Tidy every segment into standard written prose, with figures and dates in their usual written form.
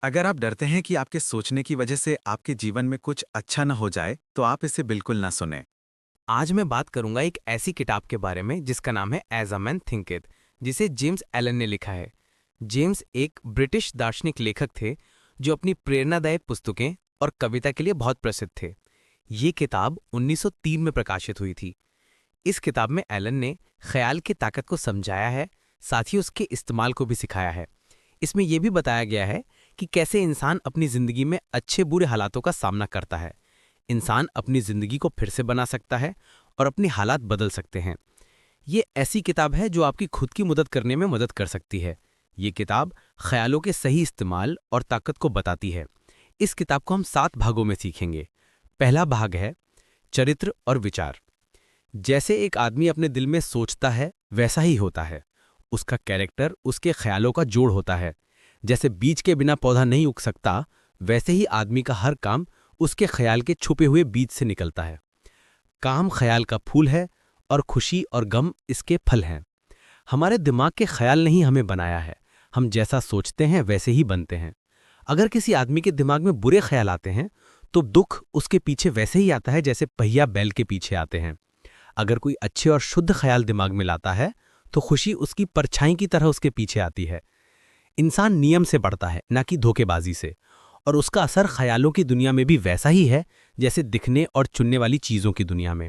अगर आप डरते हैं कि आपके सोचने की वजह से आपके जीवन में कुछ अच्छा न हो जाए, तो आप इसे बिल्कुल ना सुनें। आज मैं बात करूंगा एक ऐसी किताब के बारे में जिसका नाम है एज अ मैन थिंकेथ, जिसे जेम्स एलन ने लिखा है। जेम्स एक ब्रिटिश दार्शनिक लेखक थे जो अपनी प्रेरणादायक पुस्तकें और कविता के लिए बहुत प्रसिद्ध थे। ये किताब 1903 में प्रकाशित हुई थी। इस किताब में एलन ने ख्याल की ताकत को समझाया है, साथ ही उसके इस्तेमाल को भी सिखाया है। इसमें यह भी बताया गया है कि कैसे इंसान अपनी जिंदगी में अच्छे बुरे हालातों का सामना करता है। इंसान अपनी जिंदगी को फिर से बना सकता है और अपनी हालात बदल सकते हैं। ये ऐसी किताब है जो आपकी खुद की मदद करने में मदद कर सकती है। ये किताब ख्यालों के सही इस्तेमाल और ताकत को बताती है। इस किताब को हम 7 भागों में सीखेंगे। पहला भाग है चरित्र और विचार। जैसे एक आदमी अपने दिल में सोचता है वैसा ही होता है। उसका कैरेक्टर उसके ख्यालों का जोड़ होता है। जैसे बीज के बिना पौधा नहीं उग सकता, वैसे ही आदमी का हर काम उसके ख्याल के छुपे हुए बीज से निकलता है। काम ख्याल का फूल है और खुशी और गम इसके फल हैं। हमारे दिमाग के ख्याल ने ही हमें बनाया है। हम जैसा सोचते हैं वैसे ही बनते हैं। अगर किसी आदमी के दिमाग में बुरे ख्याल आते हैं तो दुख उसके पीछे वैसे ही आता है जैसे पहिया बैल के पीछे आते हैं। अगर कोई अच्छे और शुद्ध ख्याल दिमाग में लाता है तो खुशी उसकी परछाई की तरह उसके पीछे आती है। इंसान नियम से बढ़ता है, ना कि धोखेबाजी से, और उसका असर ख्यालों की दुनिया में भी वैसा ही है जैसे दिखने और चुनने वाली चीज़ों की दुनिया में।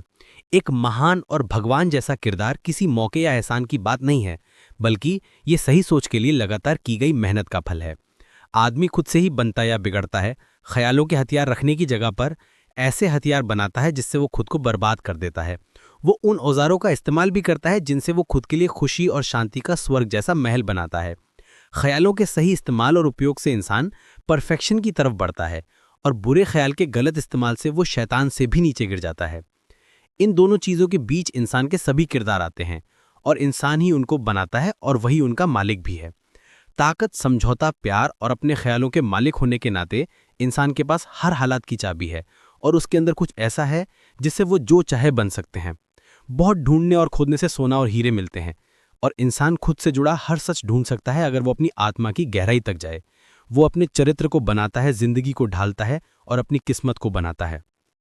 एक महान और भगवान जैसा किरदार किसी मौके या एहसान की बात नहीं है, बल्कि ये सही सोच के लिए लगातार की गई मेहनत का फल है। आदमी खुद से ही बनता या बिगड़ता है। ख्यालों के हथियार रखने की जगह पर ऐसे हथियार बनाता है जिससे वो खुद को बर्बाद कर देता है। वो उन औजारों का इस्तेमाल भी करता है जिनसे वो खुद के लिए खुशी और शांति का स्वर्ग जैसा महल बनाता है। ख्यालों के सही इस्तेमाल और उपयोग से इंसान परफेक्शन की तरफ बढ़ता है, और बुरे ख्याल के गलत इस्तेमाल से वो शैतान से भी नीचे गिर जाता है। इन दोनों चीज़ों के बीच इंसान के सभी किरदार आते हैं, और इंसान ही उनको बनाता है और वही उनका मालिक भी है। ताकत, समझौता, प्यार और अपने ख्यालों के मालिक होने के नाते इंसान के पास हर हालात की चाबी है, और उसके अंदर कुछ ऐसा है जिससे वो जो चाहे बन सकते हैं। बहुत ढूंढने और खोदने से सोना और हीरे मिलते हैं, और इंसान खुद से जुड़ा हर सच ढूंढ सकता है अगर वो अपनी आत्मा की गहराई तक जाए। वो अपने चरित्र को बनाता है, जिंदगी को ढालता है और अपनी किस्मत को बनाता है।